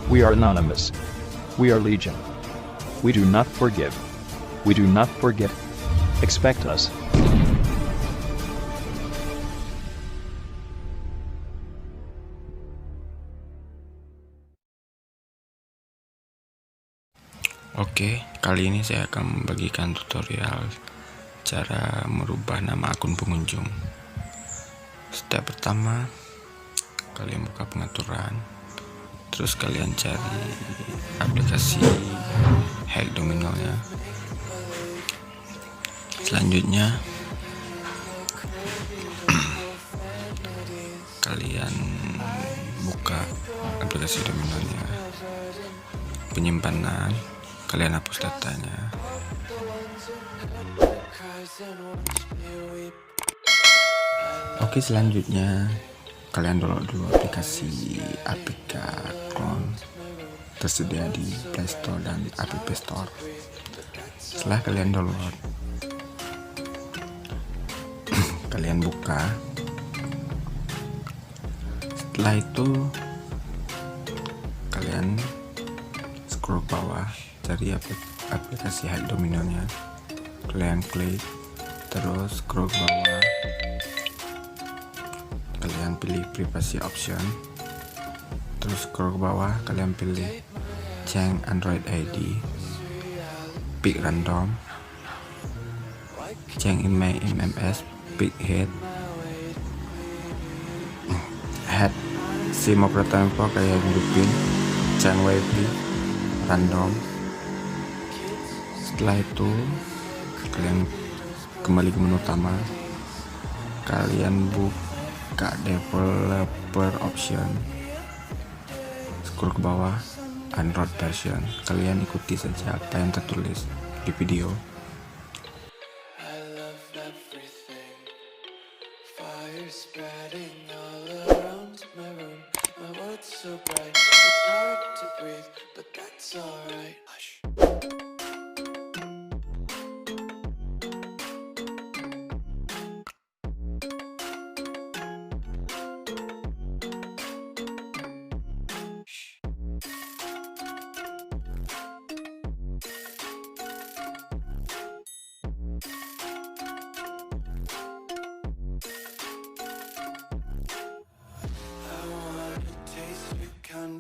We are anonymous. We are legion. We do not forgive. We do not forget. Expect us. Oke, kali ini saya akan membagikan tutorial cara merubah nama akun pengunjung. Step pertama, kalian buka pengaturan, terus kalian cari aplikasi Higgs Domino nya. Selanjutnya kalian buka aplikasi domino nya, penyimpanan, kalian hapus datanya. Oke, selanjutnya kalian download dulu aplikasi APK akun tersedia di Play Store dan App Store. Setelah kalian download, kalian buka. Setelah itu kalian scroll bawah, cari aplikasi Higgs Domino nya, kalian klik, terus scroll bawah, kalian pilih privacy option, terus scroll bawah, kalian pilih change Android ID, pick random, change email MMS, pick head SIM operator info kayak hidupin, change wifi random. Setelah itu kalian kembali ke menu utama, kalian buka developer option, scroll ke bawah, Android version, kalian ikuti saja apa yang tertulis di video.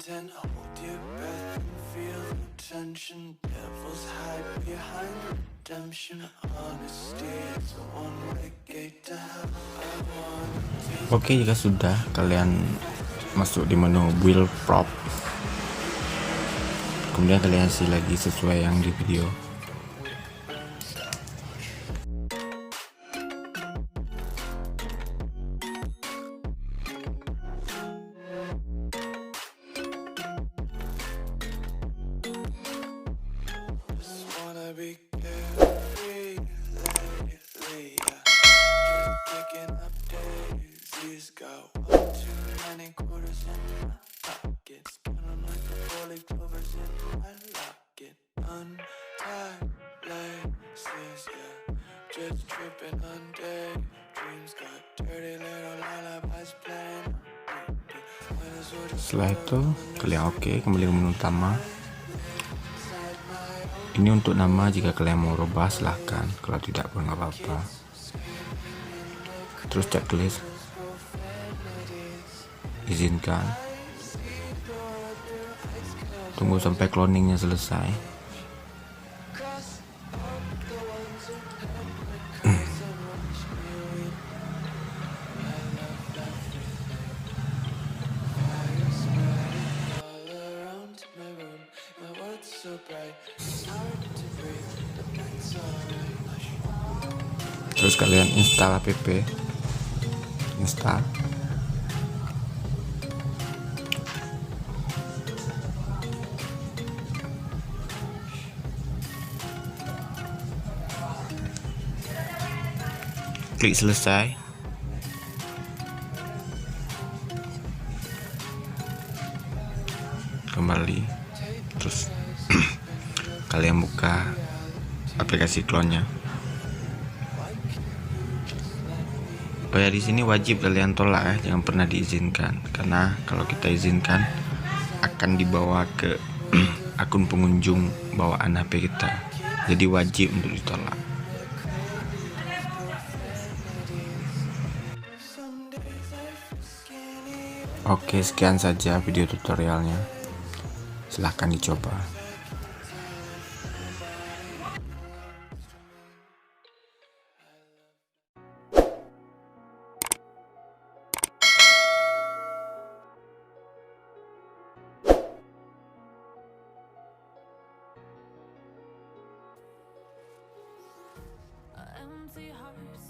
Hold your breath and feel the tension. Devils hide behind redemption. Honesty is a one-way gate to hell. Oke, jika sudah, kalian masuk di menu build prop, kemudian kalian isi lagi sesuai yang di video. Be carefree lately, just picking up daisies. Got one too many quarters in my pockets, counting like the four-leaf clovers in my locket. Untied laces, yeah, just tripping on daydreams. Got dirty little lullabies playing. Setelah itu kalian kembali ke menu utama. Ini untuk nama, jika kalian mau rubah silahkan, kalau tidak pun nggak apa-apa. Terus checklist, izinkan, tunggu sampai cloningnya selesai. Terus kalian install app, install. Klik selesai. Kembali. Terus kalian buka aplikasi clone-nya. Oh ya, di sini wajib kalian tolak ya, jangan pernah diizinkan, karena kalau kita izinkan akan dibawa ke akun pengunjung bawaan HP kita, jadi wajib untuk ditolak. Oke, sekian saja video tutorialnya, silahkan dicoba. Empty hearts